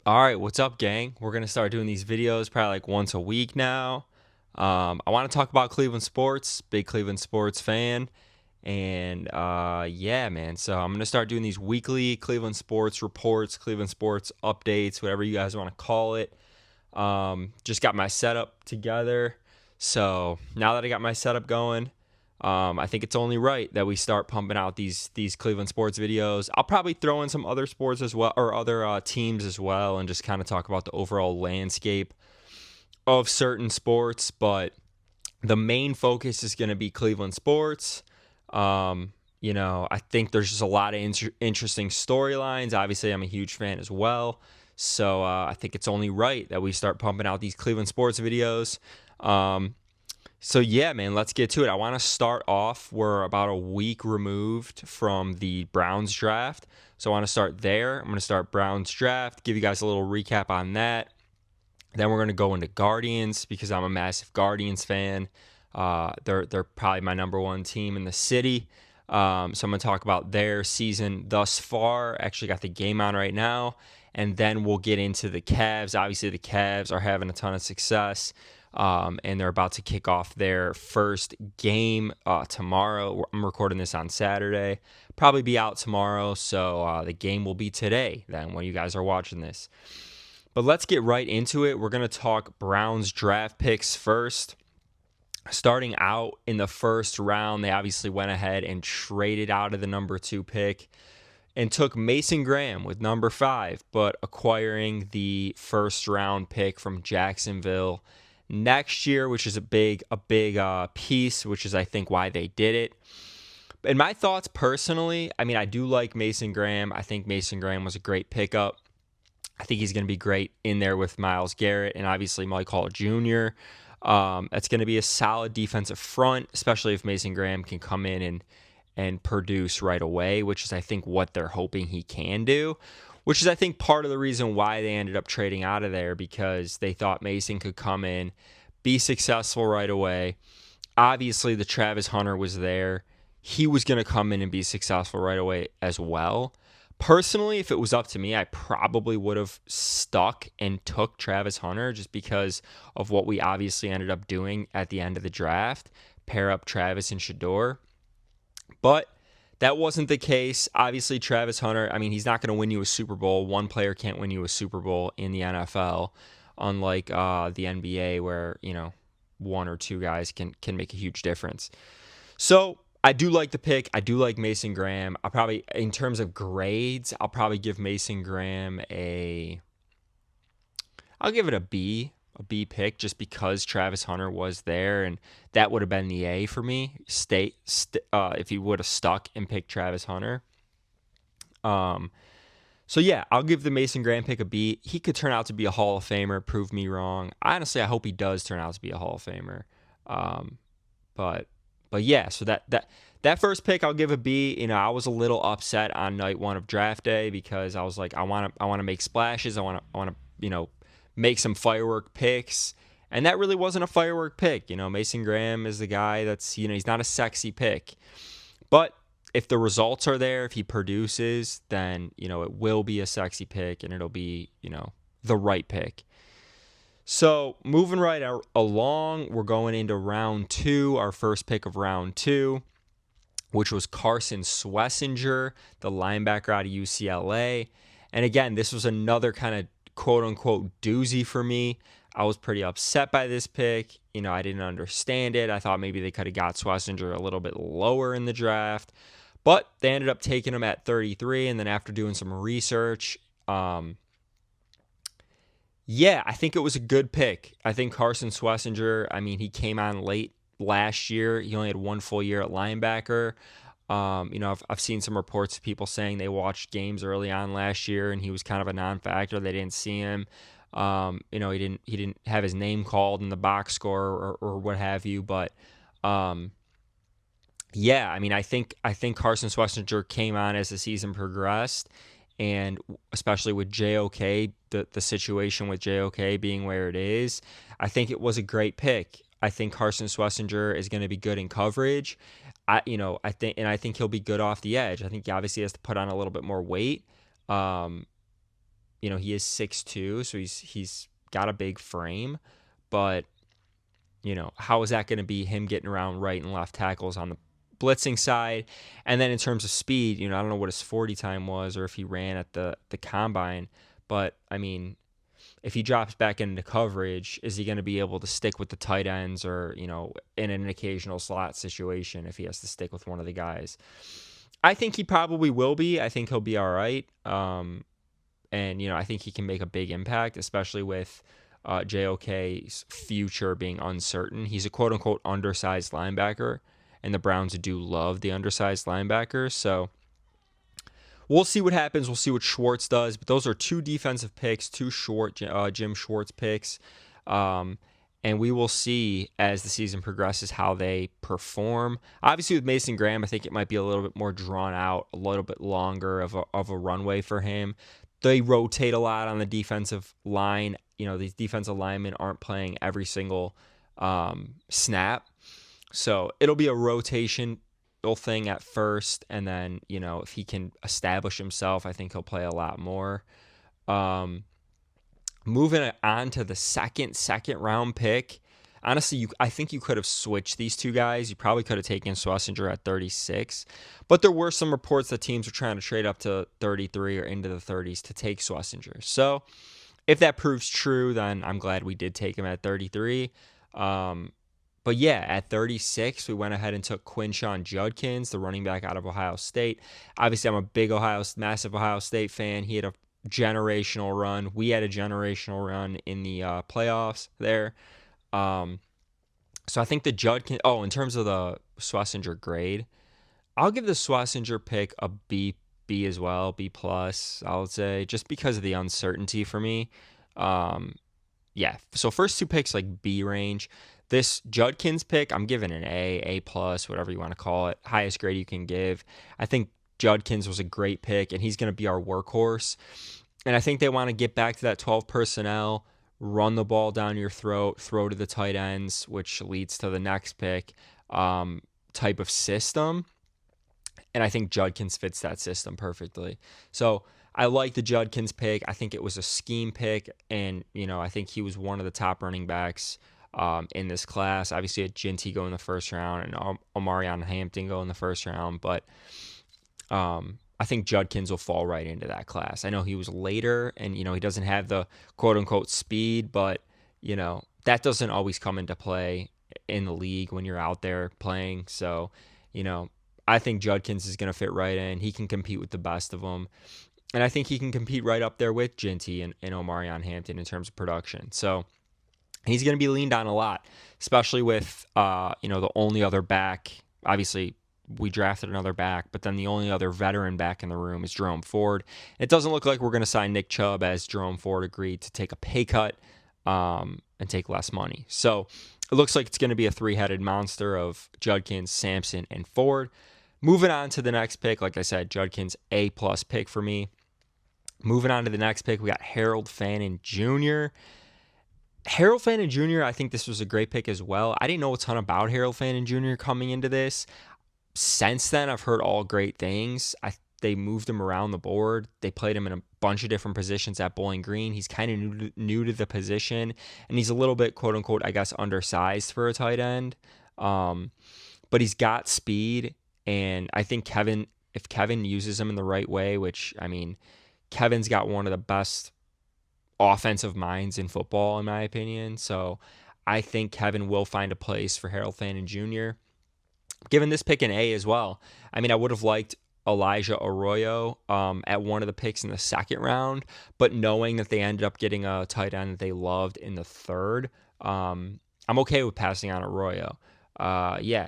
All right, what's up, gang? We're gonna start doing these videos probably like once a week now. I want to talk about Cleveland sports. Big Cleveland sports fan, and yeah, man. So I'm gonna start doing these weekly Cleveland sports reports, Cleveland sports updates, whatever you guys want to call it. Just got my setup together. So now that I got my setup going, I think it's only right that we start pumping out these Cleveland sports videos. I'll probably throw in some other sports as well, or other teams as well, and just kind of talk about the overall landscape of certain sports. But the main focus is going to be Cleveland sports. I think there's just a lot of interesting storylines. Obviously, I'm a huge fan as well. So I think it's only right that we start pumping out these Cleveland sports videos. So yeah, man, let's get to it. I want to start off. We're about a week removed from the Browns draft. So I want to start there. I'm going to start Browns draft, give you guys a little recap on that. Then we're going to go into Guardians because I'm a massive Guardians fan. They're probably my number one team in the city. So I'm going to talk about their season thus far. Actually got the game on right now. And then we'll get into the Cavs. Obviously, the Cavs are having a ton of success. And they're about to kick off their first game tomorrow. I'm recording this on Saturday. Probably be out tomorrow. So the game will be today then when you guys are watching this. But let's get right into it. We're going to talk Browns draft picks first. Starting out in the first round, they obviously went ahead and traded out of the number 2 pick and took Mason Graham with number 5, but acquiring the first round pick from Jacksonville next year, which is a big piece, which is I think why they did it. And my thoughts personally, I mean, I do like Mason Graham. I think Mason Graham was a great pickup. I think he's going to be great in there with Myles Garrett and obviously Mike Hall Jr. That's going to be a solid defensive front, especially if Mason Graham can come in and produce right away, which is I think what they're hoping he can do, which is I think part of the reason why they ended up trading out of there, because they thought Mason could come in, be successful right away. Obviously, the Travis Hunter was there. He was going to come in and be successful right away as well. Personally, if it was up to me, I probably would have stuck and took Travis Hunter just because of what we obviously ended up doing at the end of the draft, pair up Travis and Shedeur. But that wasn't the case. Obviously, Travis Hunter, I mean, he's not going to win you a Super Bowl. One player can't win you a Super Bowl in the NFL, unlike the NBA where, one or two guys can make a huge difference. So I do like the pick. I do like Mason Graham. I'll probably, in terms of grades, I'll probably give Mason Graham I'll give it a B pick, just because Travis Hunter was there, and that would have been the A for me. If he would have stuck and picked Travis Hunter. So yeah, I'll give the Mason Graham pick a B. He could turn out to be a Hall of Famer. Prove me wrong. Honestly, I hope he does turn out to be a Hall of Famer. But yeah, so that first pick I'll give a B. I was a little upset on night 1 of draft day because I was like, I want to make splashes. I want to make some firework picks, and that really wasn't a firework pick. Mason Graham is the guy that's he's not a sexy pick, but if the results are there, if he produces, then it will be a sexy pick, and it'll be the right pick. So moving right along, we're going into round 2, our first pick of round 2, which was Carson Schlesinger, the linebacker out of UCLA. And again, this was another kind of quote-unquote doozy for me. I was pretty upset by this pick. I didn't understand it. I thought maybe they could have got Schlesinger a little bit lower in the draft. But they ended up taking him at 33, and then after doing some research, yeah, I think it was a good pick. I think Carson Schlesinger, I mean, he came on late last year. He only had 1 full year at linebacker. I've seen some reports of people saying they watched games early on last year and he was kind of a non-factor. They didn't see him. He didn't have his name called in the box score or what have you. But yeah, I mean, I think Carson Schlesinger came on as the season progressed, and especially with JOK, the situation with JOK being where it is, I think it was a great pick. I think Carson Schlesinger is going to be good in coverage. I think he'll be good off the edge. I think he obviously has to put on a little bit more weight. he is 6'2", so he's got a big frame, but how is that going to be him getting around right and left tackles on the blitzing side? And then in terms of speed, I don't know what his 40 time was or if he ran at the combine, but I mean, if he drops back into coverage, is he going to be able to stick with the tight ends or, in an occasional slot situation if he has to stick with one of the guys? I think he probably will be. I think he'll be all right. And, I think he can make a big impact, especially with JOK's future being uncertain. He's a quote unquote undersized linebacker, and the Browns do love the undersized linebackers. So we'll see what happens. We'll see what Schwartz does. But those are two defensive picks, two short Jim Schwartz picks. And we will see as the season progresses how they perform. Obviously, with Mason Graham, I think it might be a little bit more drawn out, a little bit longer of a runway for him. They rotate a lot on the defensive line. These defensive linemen aren't playing every single snap. So it'll be a rotation thing at first. And then, if he can establish himself, I think he'll play a lot more. Moving on to the second round pick. Honestly, I think you could have switched these two guys. You probably could have taken Schlesinger at 36. But there were some reports that teams were trying to trade up to 33 or into the 30s to take Schlesinger. So if that proves true, then I'm glad we did take him at 33. But yeah, at 36, we went ahead and took Quinshawn Judkins, the running back out of Ohio State. Obviously, I'm a massive Ohio State fan. He had a generational run. We had a generational run in the playoffs there. So I think the Judkins. Oh, in terms of the Schlesinger grade, I'll give the Schlesinger pick a B as well, B plus. I would say just because of the uncertainty for me. Yeah. So first two picks like B range. This Judkins pick, I'm giving an A plus, whatever you want to call it, highest grade you can give. I think Judkins was a great pick, and he's going to be our workhorse. And I think they want to get back to that 12 personnel, run the ball down your throat, throw to the tight ends, which leads to the next pick type of system. And I think Judkins fits that system perfectly. So I like the Judkins pick. I think it was a scheme pick, and I think he was one of the top running backs in this class. Obviously, had Ginty go in the first round and Omarion Hampton go in the first round, but I think Judkins will fall right into that class. I know he was later, and he doesn't have the quote unquote speed, but that doesn't always come into play in the league when you're out there playing. So I think Judkins is going to fit right in. He can compete with the best of them. And I think he can compete right up there with Ginty and Omarion Hampton in terms of production. So he's going to be leaned on a lot, especially with, the only other back. Obviously, we drafted another back, but then the only other veteran back in the room is Jerome Ford. It doesn't look like we're going to sign Nick Chubb, as Jerome Ford agreed to take a pay cut and take less money. So it looks like it's going to be a three-headed monster of Judkins, Sampson, and Ford. Moving on to the next pick, like I said, Judkins, A-plus pick for me. Moving on to the next pick, we got Harold Fannin Jr. Harold Fannin Jr., I think this was a great pick as well. I didn't know a ton about Harold Fannin Jr. coming into this. Since then, I've heard all great things. They moved him around the board. They played him in a bunch of different positions at Bowling Green. He's kind of new to the position, and he's a little bit, quote unquote, I guess, undersized for a tight end. But he's got speed, and I think if Kevin uses him in the right way, which, I mean, Kevin's got one of the best offensive minds in football, in my opinion. So I think Kevin will find a place for Harold Fannin Jr. Given this pick an A as well. I mean, I would have liked Elijah Arroyo at one of the picks in the second round, but knowing that they ended up getting a tight end that they loved in the third, I'm okay with passing on Arroyo.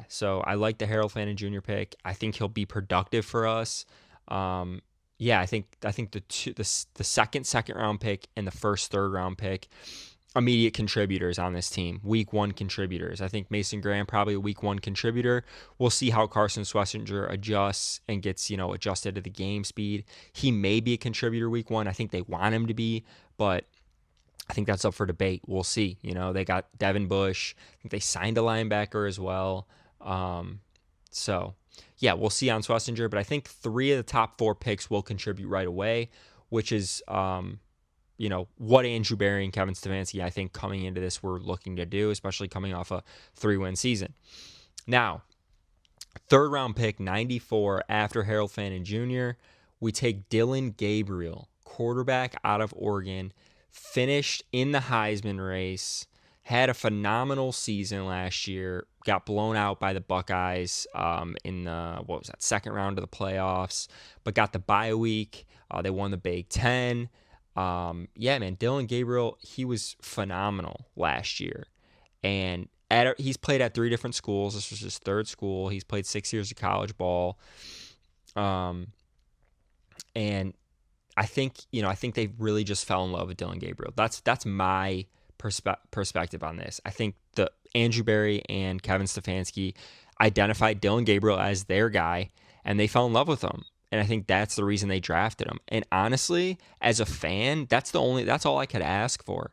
So I like the Harold Fannin Jr. pick. I think he'll be productive for us. I think the second round pick and the first third round pick, immediate contributors on this team, week one contributors. I think Mason Graham probably a week one contributor. We'll see how Carson Schlesinger adjusts and gets adjusted to the game speed. He may be a contributor week one. I think they want him to be, but I think that's up for debate. We'll see. They got Devin Bush. I think they signed a linebacker as well. We'll see on Schlesinger, but I think 3 of the top 4 picks will contribute right away, which is what Andrew Berry and Kevin Stefanski, I think, coming into this, were looking to do, especially coming off a 3-win season. Now, third round pick, 94, after Harold Fannin Jr., we take Dillon Gabriel, quarterback out of Oregon, finished in the Heisman race, had a phenomenal season last year, got blown out by the Buckeyes in the, second round of the playoffs, but got the bye week. They won the Big Ten. Man, Dillon Gabriel, he was phenomenal last year. And he's played at 3 different schools. This was his third school. He's played 6 years of college ball. And I think they really just fell in love with Dillon Gabriel. That's my perspective on this. I think the Andrew Berry and Kevin Stefanski identified Dillon Gabriel as their guy, and they fell in love with him. And I think that's the reason they drafted him. And honestly, as a fan, that's all I could ask for.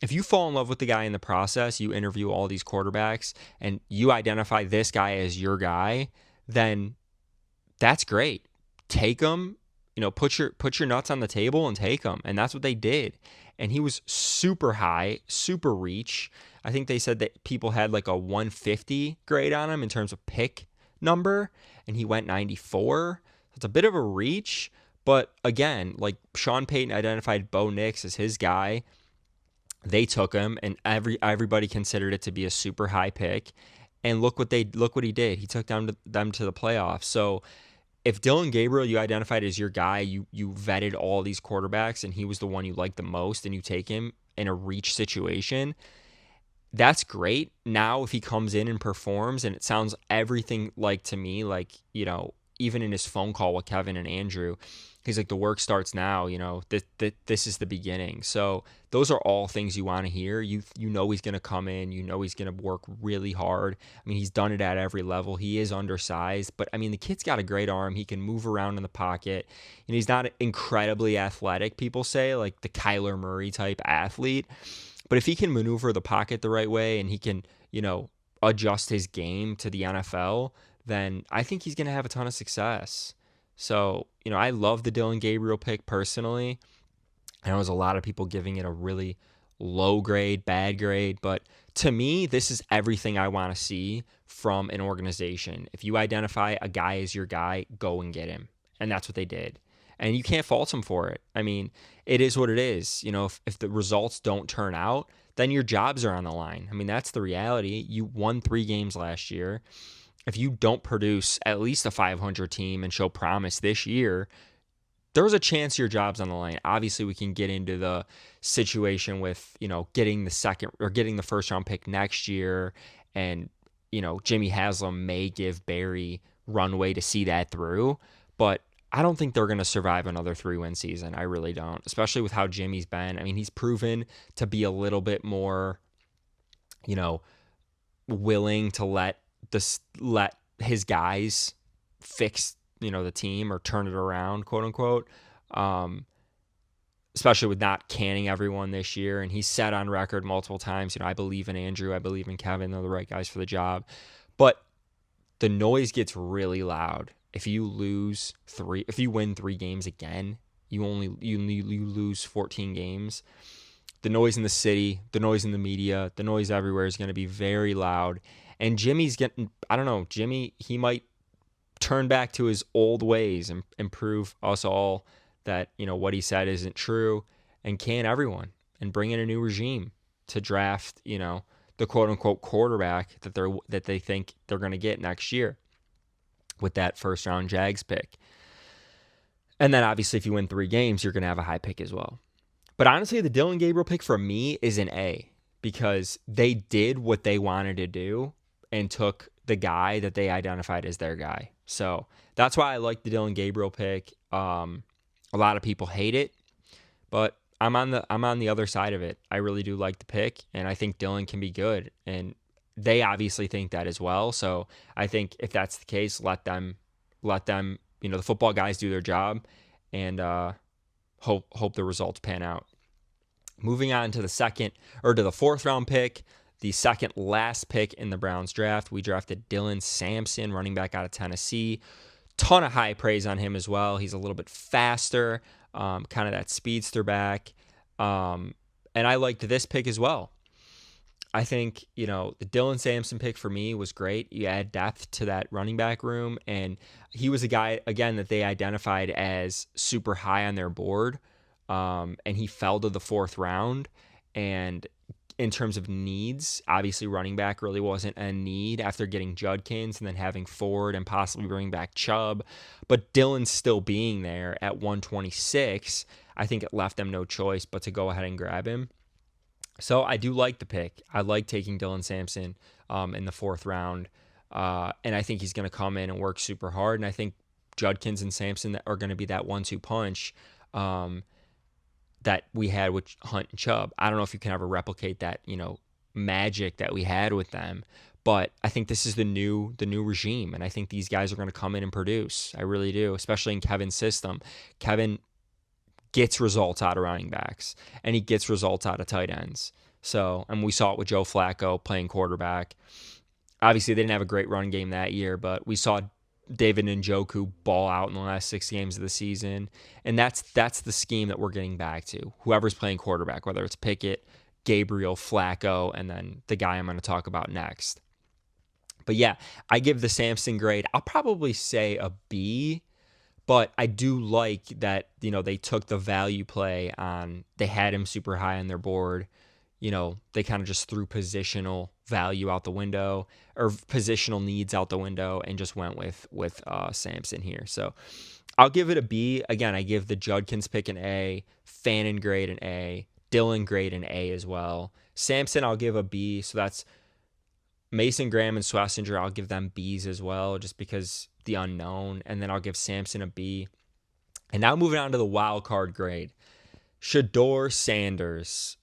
If you fall in love with the guy in the process, you interview all these quarterbacks, and you identify this guy as your guy, then that's great. Take him, put your nuts on the table and take him. And that's what they did. And he was super high, super reach. I think they said that people had like a 150 grade on him in terms of pick number, and he went 94. It's a bit of a reach, but again, like Sean Payton identified Bo Nix as his guy. They took him, and everybody considered it to be a super high pick. And look what he did. He took them to the playoffs. So if Dillon Gabriel you identified as your guy, you vetted all these quarterbacks, and he was the one you liked the most, and you take him in a reach situation, that's great. Now, if he comes in and performs, and it sounds everything like to me, like, even in his phone call with Kevin and Andrew, he's like, the work starts now, this is the beginning. So those are all things you want to hear. You know he's going to come in. You know he's going to work really hard. I mean, he's done it at every level. He is undersized, but I mean, the kid's got a great arm. He can move around in the pocket. And he's not incredibly athletic, people say, like the Kyler Murray type athlete. But if he can maneuver the pocket the right way, and he can, adjust his game to the NFL, then I think he's going to have a ton of success. So, I love the Dillon Gabriel pick personally. I know there's a lot of people giving it a really low grade, bad grade, but to me, this is everything I want to see from an organization. If you identify a guy as your guy, go and get him. And that's what they did. And you can't fault them for it. I mean, it is what it is. If the results don't turn out, then your jobs are on the line. I mean, that's the reality. You won 3 games last year. If you don't produce at least a 500 team and show promise this year, there's a chance your job's on the line. Obviously, we can get into the situation with, getting the first round pick next year. And, Jimmy Haslam may give Barry runway to see that through. But I don't think they're going to survive another 3-win season. I really don't, especially with how Jimmy's been. I mean, he's proven to be a little bit more, willing to let his guys fix, the team or turn it around, quote unquote. Especially with not canning everyone this year. And he's said on record multiple times, I believe in Andrew, I believe in Kevin, they're the right guys for the job. But the noise gets really loud. If you win 3 games again, you lose 14 games. The noise in the city, the noise in the media, the noise everywhere is going to be very loud. And Jimmy's Jimmy, he might turn back to his old ways and prove us all that, what he said isn't true, and can everyone and bring in a new regime to draft, the quote unquote quarterback that they think they're going to get next year with that first round Jags pick. And then obviously if you win 3 games, you're going to have a high pick as well. But honestly, the Dillon Gabriel pick for me is an A, because they did what they wanted to do and took the guy that they identified as their guy. So that's why I like the Dillon Gabriel pick. A lot of people hate it, but I'm on the other side of it. I really do like the pick, and I think Dillon can be good, and they obviously think that as well. So I think if that's the case, let them, the football guys do their job, and hope the results pan out. Moving on to the 4th round pick, the second last pick in the Browns draft, we drafted Dylan Sampson, running back out of Tennessee. Ton of high praise on him as well. He's a little bit faster, kind of that speedster back. And I liked this pick as well. I think, the Dylan Sampson pick for me was great. You add depth to that running back room, and he was a guy, again, that they identified as super high on their board, and he fell to the fourth round. And in terms of needs, obviously running back really wasn't a need after getting Judkins and then having Ford and possibly bringing back Chubb. But Dylan still being there at 126, I think it left them no choice but to go ahead and grab him. So I do like the pick. I like taking Dylan Sampson in the fourth round. And I think he's going to come in and work super hard. And I think Judkins and Sampson are going to be that 1-2 punch that we had with Hunt and Chubb. I don't know if you can ever replicate that, magic that we had with them. But I think this is the new regime. And I think these guys are going to come in and produce. I really do, especially in Kevin's system. Kevin gets results out of running backs, and he gets results out of tight ends. So, and we saw it with Joe Flacco playing quarterback. Obviously, they didn't have a great run game that year, but we saw David Njoku ball out in the last 6 games of the season, and that's the scheme that we're getting back to. Whoever's playing quarterback, whether it's Pickett, Gabriel, Flacco, and then the guy I'm going to talk about next. But yeah, I give the Sampson grade, I'll probably say a B. But I do like that, they took the value play on, they had him super high on their board. They kind of just threw positional value out the window, or positional needs out the window, and just went with Sampson here. So I'll give it a B. Again, I give the Judkins pick an A, Fannin grade an A, Dylan grade an A as well. Sampson, I'll give a B. So that's Mason Graham and Schlesinger, I'll give them Bs as well, just because the unknown. And then I'll give Sampson a B. And now moving on to the wild card grade. Shedeur Sanders,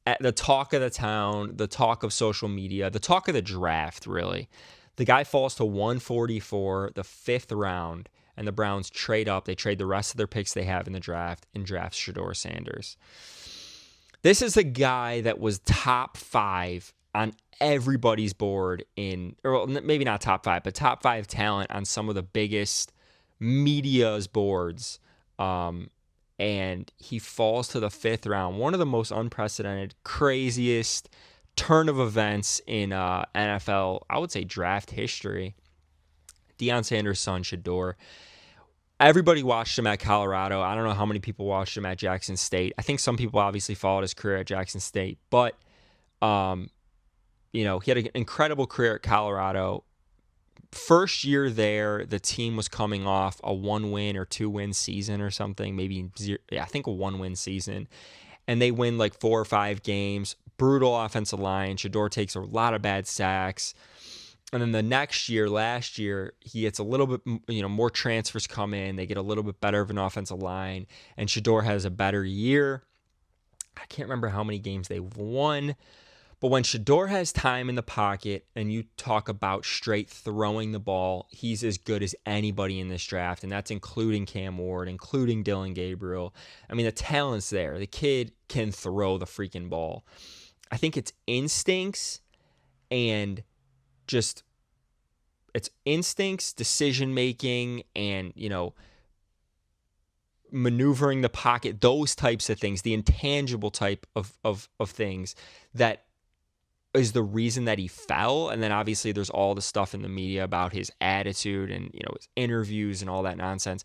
at the talk of the town, the talk of social media, the talk of the draft, really. The guy falls to 144, the 5th round, and the Browns trade up. They trade the rest of their picks they have in the draft and draft Shedeur Sanders. This is a guy that was top 5 on everybody's board or maybe not top 5, but top 5 talent on some of the biggest media's boards. And he falls to the 5th round. One of the most unprecedented, craziest turn of events in NFL, I would say, draft history. Deion Sanders' son, Shedeur. Everybody watched him at Colorado. I don't know how many people watched him at Jackson State. I think some people obviously followed his career at Jackson State. But, he had an incredible career at Colorado. First year there, the team was coming off a 1-win or 2-win season or something, maybe I think a 1-win season. And they win like 4 or 5 games. Brutal offensive line. Shedeur takes a lot of bad sacks. And then the next year, last year, he gets a little bit, more transfers come in. They get a little bit better of an offensive line. And Shedeur has a better year. I can't remember how many games they won. But when Shedeur has time in the pocket, and you talk about straight throwing the ball, he's as good as anybody in this draft, and that's including Cam Ward, including Dylan Gabriel. I mean, the talent's there. The kid can throw the freaking ball. I think it's instincts and just it's instincts, decision-making, and, maneuvering the pocket, those types of things, the intangible type of things that is the reason that he fell. And then obviously there's all the stuff in the media about his attitude and, his interviews and all that nonsense.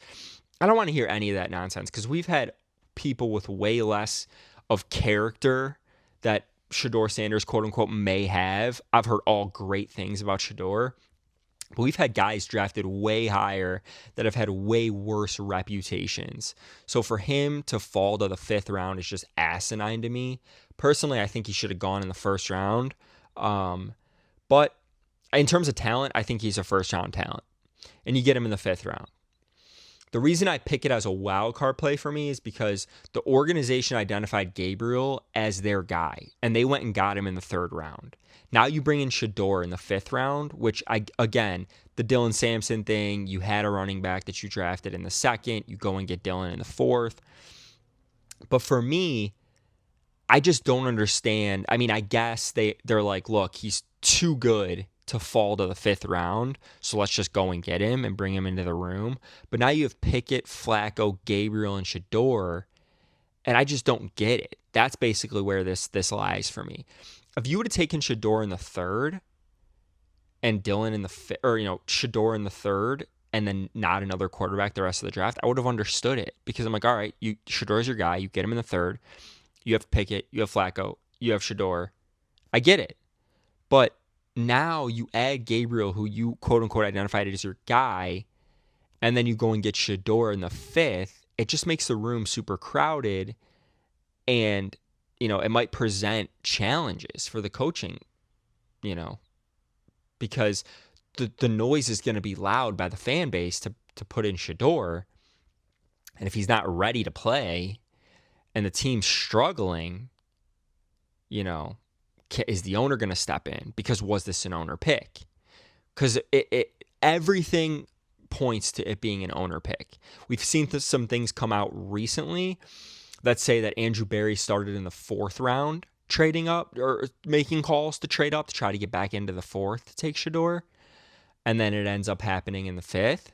I don't want to hear any of that nonsense, because we've had people with way less of character that Shedeur Sanders, quote unquote, may have. I've heard all great things about Shedeur, but we've had guys drafted way higher that have had way worse reputations. So for him to fall to the 5th round is just asinine to me. Personally, I think he should have gone in the 1st round. But in terms of talent, I think he's a 1st-round talent. And you get him in the 5th round. The reason I pick it as a wild card play for me is because the organization identified Gabriel as their guy, and they went and got him in the 3rd round. Now you bring in Shedeur in the 5th round, which, again, the Dylan Sampson thing, you had a running back that you drafted in the 2nd, you go and get Dylan in the 4th. But for me, I just don't understand. I mean, I guess they're like, look, he's too good to fall to the 5th round, so let's just go and get him and bring him into the room. But now you have Pickett, Flacco, Gabriel, and Shedeur, And I just don't get it. That's basically where this lies for me. If you would have taken Shedeur in the third and Dillon in the fifth, or Shedeur in the third, and then not another quarterback the rest of the draft, I would have understood it, because I'm like, all right, Shedeur's your guy. You get him in the third. You have Pickett. You have Flacco. You have Shedeur. I get it. But now you add Gabriel, who you quote unquote identified as your guy, and then you go and get Shedeur in the fifth. It just makes the room super crowded, and it might present challenges for the coaching, because the noise is going to be loud by the fan base to put in Shedeur. And if he's not ready to play and the team's struggling, is the owner going to step in? Because was this an owner pick? Because everything points to it being an owner pick. We've seen some things come out recently that say that Andrew Berry started in the fourth round trading up, or making calls to trade up to try to get back into the fourth to take Shedeur. And then it ends up happening in the fifth.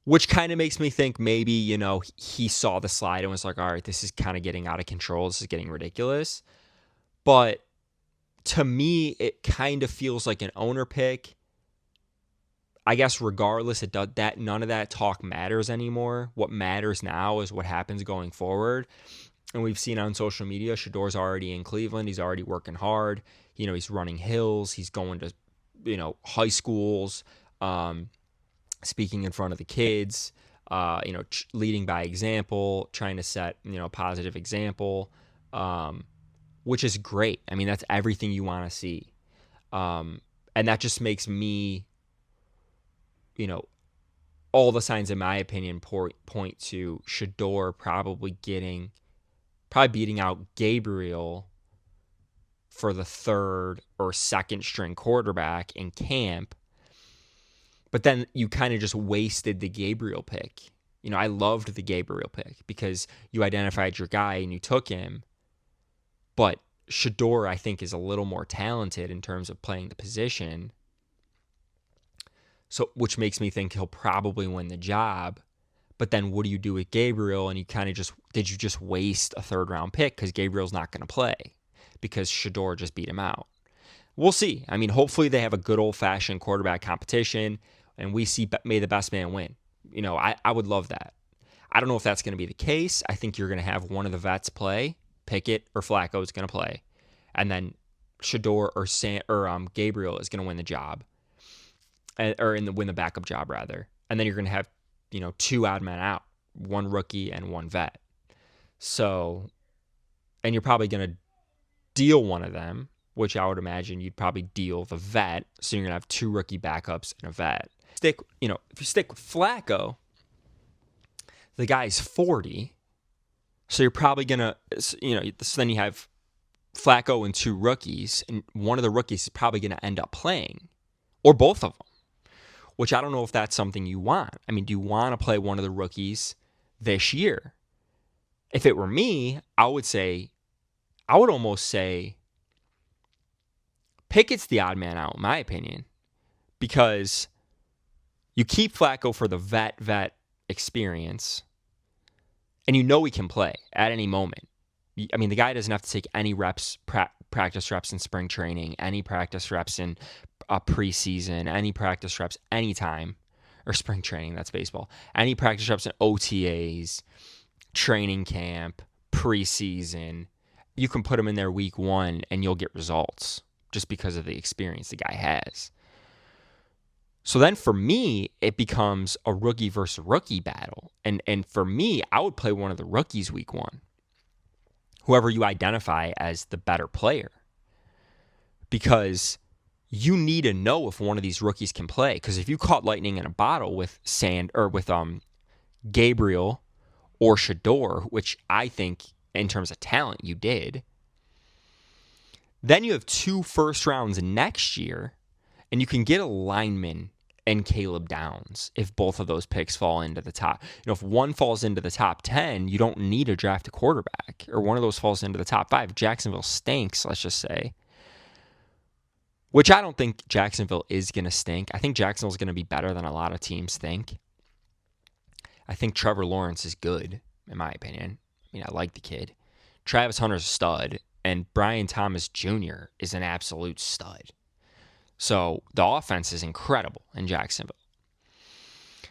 Which kind of makes me think maybe, he saw the slide and was like, all right, this is kind of getting out of control. This is getting ridiculous. But to me, it kind of feels like an owner pick. I guess regardless, none of that talk matters anymore. What matters now is what happens going forward. And we've seen on social media, Shedeur's already in Cleveland. He's already working hard. He's running hills. He's going to, high schools, speaking in front of the kids, leading by example, trying to set, positive example, which is great. I mean, that's everything you want to see. And that just makes me, all the signs, in my opinion, point to Shedeur probably beating out Gabriel for the third or second string quarterback in camp. But then you kind of just wasted the Gabriel pick. I loved the Gabriel pick because you identified your guy and you took him. But Shedeur, I think, is a little more talented in terms of playing the position. So, which makes me think he'll probably win the job. But then what do you do with Gabriel? And did you just waste a third round pick because Gabriel's not going to play because Shedeur just beat him out? We'll see. I mean, hopefully they have a good old fashioned quarterback competition and we see may the best man win. I would love that. I don't know if that's going to be the case. I think you're going to have one of the vets play. Pickett or Flacco is going to play. And then Shedeur or Gabriel is going to win the job. Win the backup job, rather. And then you're going to have, two odd men out, one rookie and one vet. So, and you're probably going to deal one of them, which I would imagine you'd probably deal the vet. So you're going to have two rookie backups and a vet. If you stick with Flacco, the guy's 40. So you're probably going to, so then you have Flacco and two rookies, and one of the rookies is probably going to end up playing, or both of them, which I don't know if that's something you want. I mean, do you want to play one of the rookies this year? If it were me, I would almost say Pickett's the odd man out, in my opinion, because you keep Flacco for the vet experience, and he can play at any moment. I mean, the guy doesn't have to take any reps, practice reps in spring training, any practice reps in preseason, any practice reps anytime, or spring training, that's baseball, any practice reps in OTAs, training camp, preseason. You can put him in there week one and you'll get results just because of the experience the guy has. So then for me, it becomes a rookie versus rookie battle. And for me, I would play one of the rookies week one, whoever you identify as the better player, because you need to know if one of these rookies can play. Because if you caught lightning in a bottle with Gabriel or Shedeur, which I think in terms of talent you did, then you have 2 first rounds next year, and you can get a lineman and Caleb Downs if both of those picks fall into the top. If one falls into the top 10, you don't need to draft a quarterback, or one of those falls into the top 5. Jacksonville stinks, let's just say, which I don't think Jacksonville is going to stink. I think Jacksonville's going to be better than a lot of teams think. I think Trevor Lawrence is good, in my opinion. I mean, I like the kid. Travis Hunter's a stud, and Brian Thomas Jr. is an absolute stud. So the offense is incredible in Jacksonville.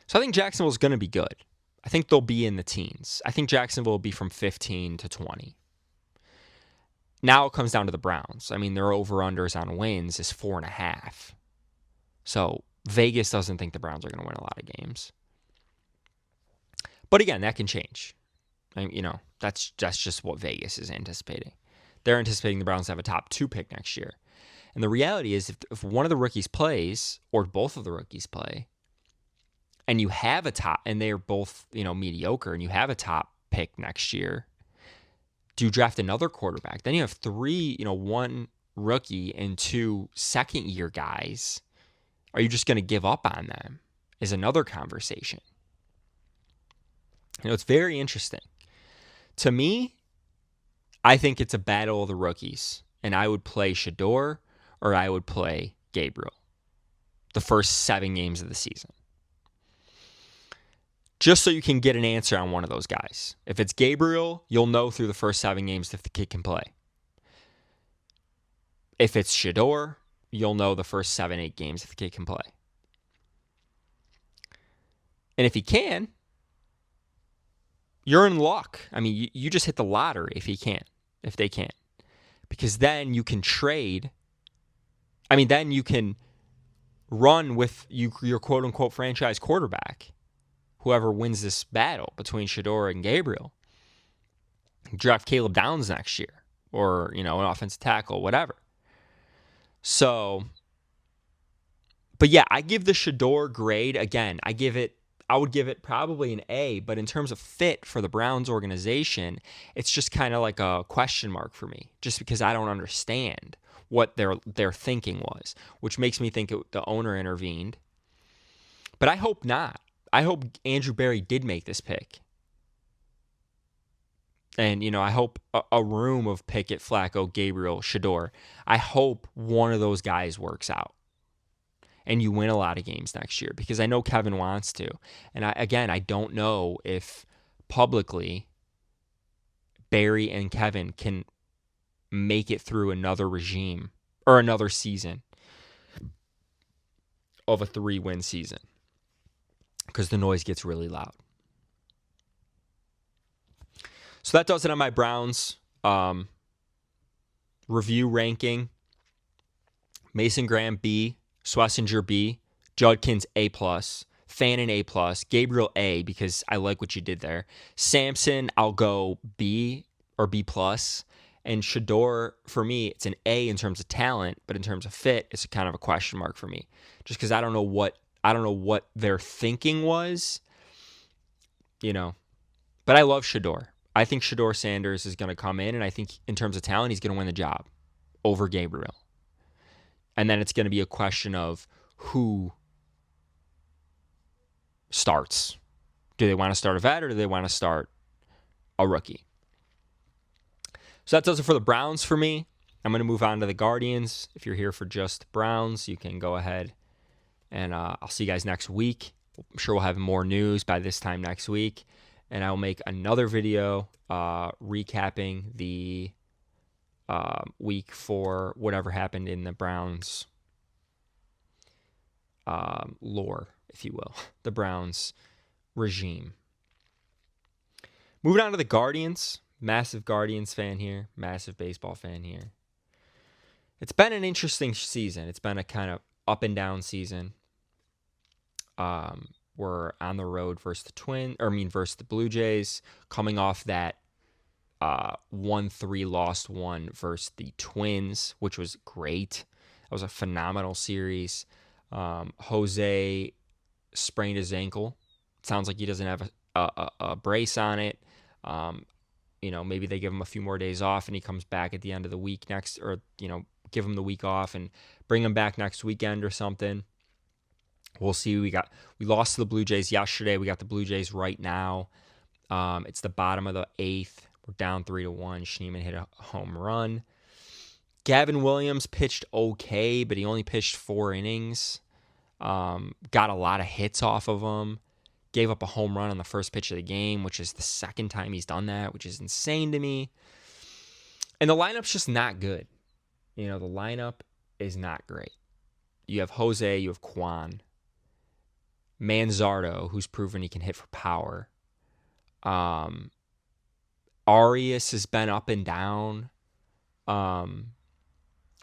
So I think Jacksonville's going to be good. I think they'll be in the teens. I think Jacksonville will be from 15 to 20. Now it comes down to the Browns. I mean, their over-unders on wins is 4.5. So Vegas doesn't think the Browns are going to win a lot of games. But again, that can change. That's just what Vegas is anticipating. They're anticipating the Browns to have a top 2 pick next year. And the reality is if one of the rookies plays, or both of the rookies play, and you have a top, and they're both, mediocre, and you have a top pick next year, do you draft another quarterback? Then you have 3, one rookie and 2 second-year guys. Are you just going to give up on them? Is another conversation. It's very interesting. To me, I think it's a battle of the rookies, and I would play Shedeur or I would play Gabriel the first 7 games of the season. Just so you can get an answer on one of those guys. If it's Gabriel, you'll know through the first 7 games if the kid can play. If it's Shedeur, you'll know the first 7, 8 games if the kid can play. And if he can, you're in luck. I mean, you just hit the lottery if they can. Because then you can trade. I mean, then you can run with your quote-unquote franchise quarterback, whoever wins this battle between Shedeur and Gabriel. Draft Caleb Downs next year, or, an offensive tackle, whatever. So, but yeah, I give the Shedeur grade, again, I would give it probably an A, but in terms of fit for the Browns organization, it's just kind of like a question mark for me, just because I don't understand what their thinking was, which makes me think the owner intervened. But I hope not. I hope Andrew Berry did make this pick. And, I hope a room of Pickett, Flacco, Gabriel, Shedeur, I hope one of those guys works out and you win a lot of games next year, because I know Kevin wants to. And I don't know if publicly Barry and Kevin can make it through another regime or another season of a 3-win season, because the noise gets really loud. So that does it on my Browns review ranking. Mason Graham, B. Schlesinger, B. Judkins, A+. Fannin, A+. Gabriel, A, because I like what you did there. Sampson, I'll go B or B+. And Shedeur, for me, it's an A in terms of talent, but in terms of fit, it's kind of a question mark for me. Just because I don't know what their thinking was, But I love Shedeur. I think Shedeur Sanders is going to come in, and I think in terms of talent, he's going to win the job over Gabriel. And then it's going to be a question of who starts. Do they want to start a vet, or do they want to start a rookie? So that does it for the Browns for me. I'm going to move on to the Guardians. If you're here for just Browns, you can go ahead, and I'll see you guys next week. I'm sure we'll have more news by this time next week. And I'll make another video recapping the week for whatever happened in the Browns lore, if you will, the Browns regime. Moving on to the Guardians. Massive Guardians fan here. Massive baseball fan here. It's been an interesting season. It's been a kind of up and down season. We're on the road versus the Blue Jays, coming off that 1-3 lost one versus the Twins, which was great. That was a phenomenal series. Jose sprained his ankle. It sounds like he doesn't have a brace on it. Maybe they give him a few more days off and he comes back at the end of the week next, or, give him the week off and bring him back next weekend or something. We'll see. We lost to the Blue Jays yesterday. We got the Blue Jays right now. It's the bottom of the 8th. We're down 3-1. Schneemann hit a home run. Gavin Williams pitched okay, but he only pitched 4 innings. Got a lot of hits off of him. gave up a home run on the first pitch of the game, which is the second time he's done that, which is insane to me. And the lineup's just not good. The lineup is not great. You have Jose, you have Kwan, Manzardo, who's proven he can hit for power. Arias has been up and down.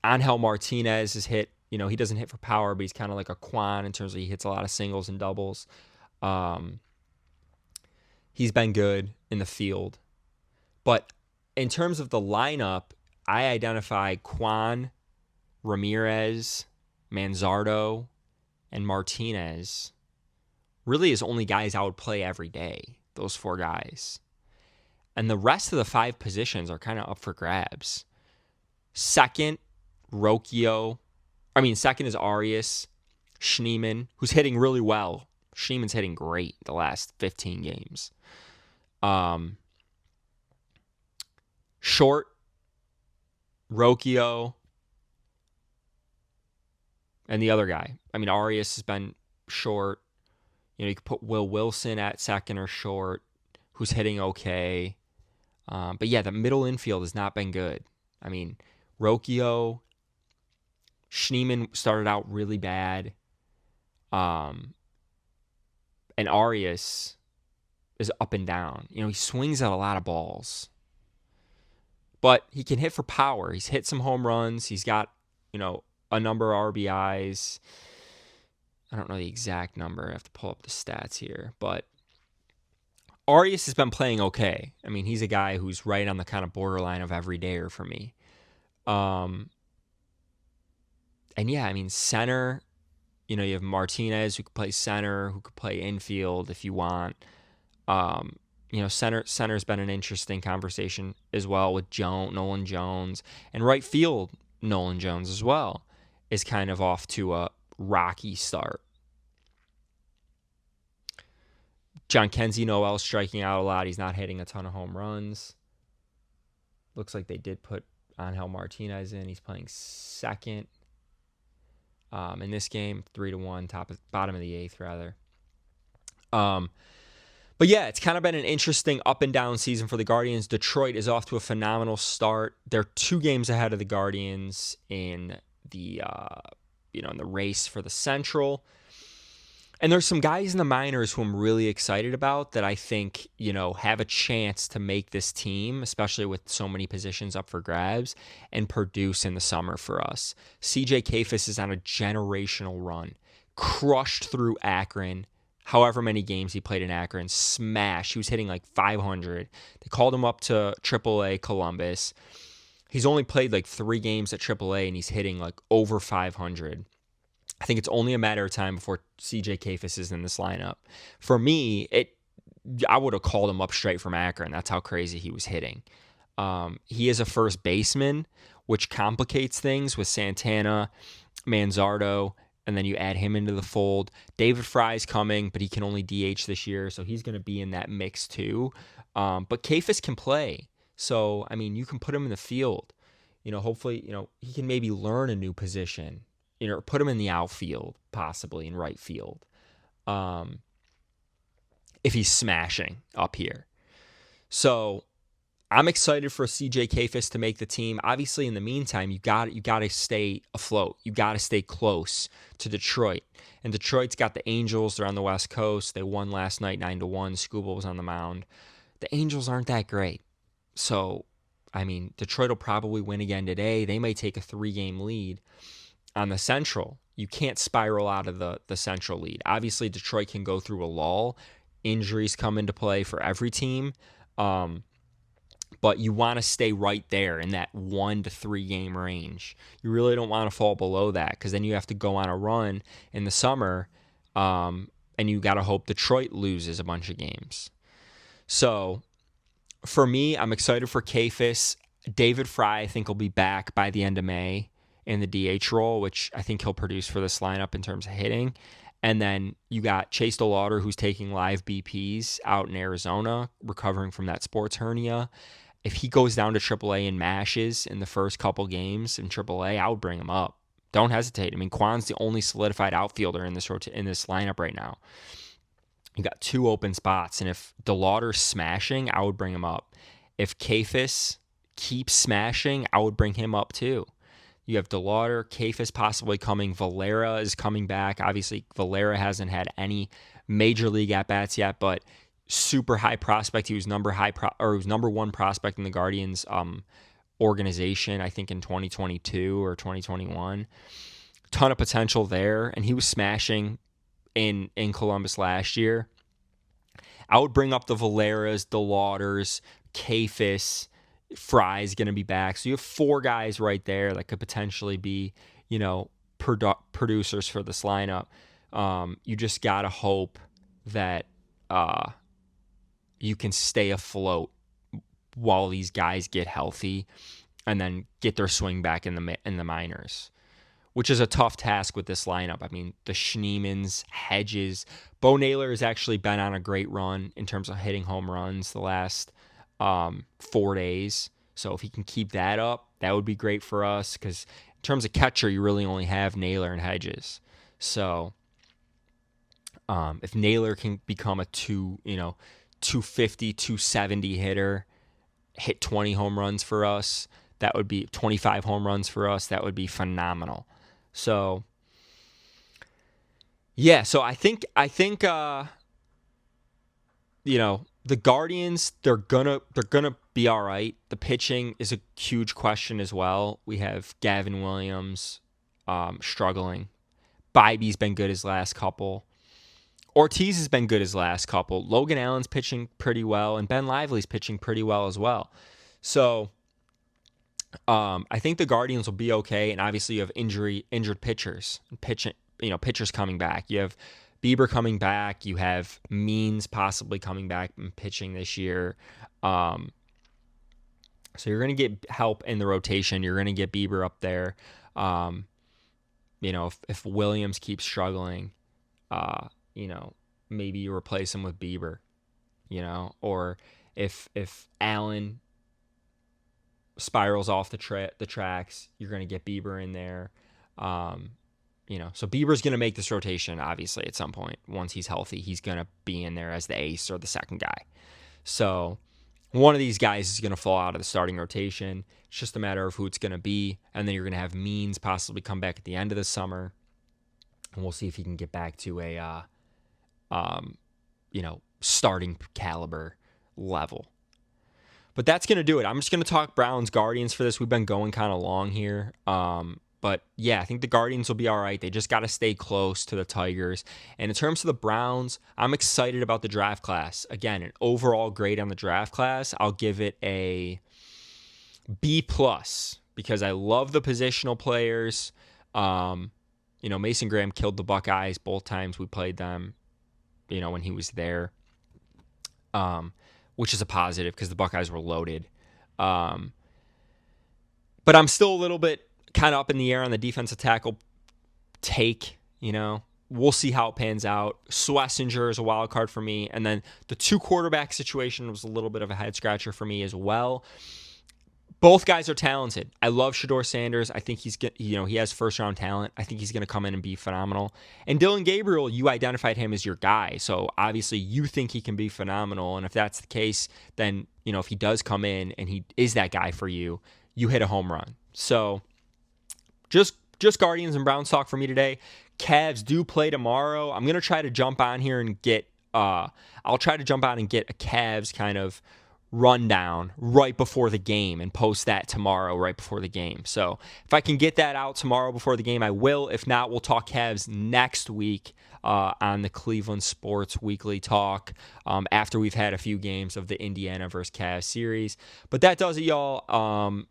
Angel Martinez has hit, he doesn't hit for power, but he's kind of like a Kwan in terms of he hits a lot of singles and doubles. He's been good in the field. But in terms of the lineup, I identify Kwan, Ramirez, Manzardo, and Martinez really as only guys I would play every day, those 4 guys. And the rest of the 5 positions are kind of up for grabs. Second is Arias, Schneemann, who's hitting really well. Schneemann's hitting great the last 15 games. Short, Rocchio, and the other guy. Arias has been short. You could put Will Wilson at second or short, who's hitting okay. But yeah, the middle infield has not been good. Rocchio, Schneemann started out really bad. And Arias is up and down. He swings at a lot of balls. But he can hit for power. He's hit some home runs. He's got, a number of RBIs. I don't know the exact number. I have to pull up the stats here. But Arias has been playing okay. He's a guy who's right on the kind of borderline of everydayer for me. And yeah, center, you have Martinez who could play center, who could play infield if you want. Center's been an interesting conversation as well with Nolan Jones. And right field, Nolan Jones as well is kind of off to a rocky start. John Kenzie Noel striking out a lot. He's not hitting a ton of home runs. Looks like they did put Angel Martinez in. He's playing second in this game, 3-1, bottom of the 8th rather. But yeah, it's kind of been an interesting up and down season for the Guardians. Detroit is off to a phenomenal start. They're 2 games ahead of the Guardians in the in the race for the Central. And there's some guys in the minors who I'm really excited about that I think, have a chance to make this team, especially with so many positions up for grabs, and produce in the summer for us. CJ Kayfus is on a generational run. Crushed through Akron. However many games he played in Akron, smash. He was hitting like 500. They called him up to AAA Columbus. He's only played like 3 games at AAA, and he's hitting like over 500. I think it's only a matter of time before CJ Kayfus is in this lineup. For me, I would have called him up straight from Akron. That's how crazy he was hitting. He is a first baseman, which complicates things with Santana, Manzardo, and then you add him into the fold. David Fry's coming, but he can only DH this year, so he's going to be in that mix too. But Kayfus can play. So, you can put him in the field. Hopefully, he can maybe learn a new position. Or put him in the outfield, possibly in right field. If he's smashing up here. So, I'm excited for CJ Kayfus to make the team. Obviously, in the meantime, you got to stay afloat. You got to stay close to Detroit. And Detroit's got the Angels. They're on the West Coast. They won last night 9-1. Skubal was on the mound. The Angels aren't that great. So, Detroit will probably win again today. They may take a 3-game lead on the Central. You can't spiral out of the Central lead. Obviously, Detroit can go through a lull. Injuries come into play for every team. But you want to stay right there in that 1 to 3 game range. You really don't want to fall below that because then you have to go on a run in the summer, and you got to hope Detroit loses a bunch of games. So for me, I'm excited for Kayfus. David Fry, I think, will be back by the end of May in the DH role, which I think he'll produce for this lineup in terms of hitting. And then you got Chase DeLauder, who's taking live BPs out in Arizona, recovering from that sports hernia. If he goes down to AAA and mashes in the first couple games in AAA, I would bring him up. Don't hesitate. Kwan's the only solidified outfielder in this lineup right now. You got 2 open spots, and if DeLauder's smashing, I would bring him up. If Kafis keeps smashing, I would bring him up too. You have DeLauder, Kafis possibly coming. Valera is coming back. Obviously, Valera hasn't had any major league at-bats yet, but super high prospect. He was number 1 prospect in the Guardians organization, I think in 2022 or 2021. Ton of potential there, and he was smashing in Columbus last year. I would bring up the Valeras, DeLauders, Kafis, Fry's going to be back. So you have 4 guys right there that could potentially be, producers for this lineup. You just got to hope that you can stay afloat while these guys get healthy and then get their swing back in the minors, which is a tough task with this lineup. I mean, the Schneemans, Hedges, Bo Naylor has actually been on a great run in terms of hitting home runs the last 4 days. So if he can keep that up, that would be great for us, because in terms of catcher, you really only have Naylor and Hedges. So if Naylor can become a 250, 270 hitter, hit 20 home runs for us, that would be 25 home runs for us. That would be phenomenal. So, yeah. So I think the Guardians, they're gonna be all right. The pitching is a huge question as well. We have Gavin Williams struggling. Bybee's been good his last couple. Ortiz has been good his last couple. Logan Allen's pitching pretty well, and Ben Lively's pitching pretty well as well. So I think the Guardians will be okay, and obviously you have injured pitchers, pitchers coming back. You have Bieber coming back. You have Means possibly coming back and pitching this year. So you're going to get help in the rotation. You're going to get Bieber up there. If Williams keeps struggling, maybe you replace him with Bieber, or if Allen spirals off the tracks, you're going to get Bieber in there. So Bieber's going to make this rotation, obviously, at some point. Once he's healthy, he's going to be in there as the ace or the second guy. So one of these guys is going to fall out of the starting rotation. It's just a matter of who it's going to be. And then you're going to have Means possibly come back at the end of the summer. And we'll see if he can get back to a, starting caliber level. But that's going to do it. I'm just going to talk Browns Guardians for this. We've been going kind of long here. But yeah, I think the Guardians will be all right. They just got to stay close to the Tigers. And in terms of the Browns, I'm excited about the draft class. Again, an overall grade on the draft class, I'll give it a B+, because I love the positional players. Mason Graham killed the Buckeyes both times we played them, when he was there, which is a positive because the Buckeyes were loaded. But I'm still a little bit kind of up in the air on the defensive tackle take. We'll see how it pans out. Schlesinger is a wild card for me. And then the 2 quarterback situation was a little bit of a head scratcher for me as well. Both guys are talented. I love Shedeur Sanders. I think he has first round talent. I think he's going to come in and be phenomenal. And Dylan Gabriel, you identified him as your guy. So obviously you think he can be phenomenal. And if that's the case, then, if he does come in and he is that guy for you, you hit a home run. So just Guardians and Browns talk for me today. Cavs do play tomorrow. I'm going to try to jump on here and get a Cavs kind of rundown right before the game and post that tomorrow right before the game. So if I can get that out tomorrow before the game, I will. If not, we'll talk Cavs next week on the Cleveland Sports Weekly Talk after we've had a few games of the Indiana versus Cavs series. But that does it, y'all.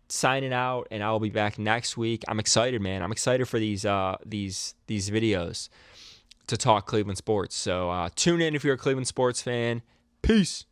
Signing out, and I'll be back next week. I'm excited, man. I'm excited for these videos to talk Cleveland sports. So tune in if you're a Cleveland sports fan. Peace.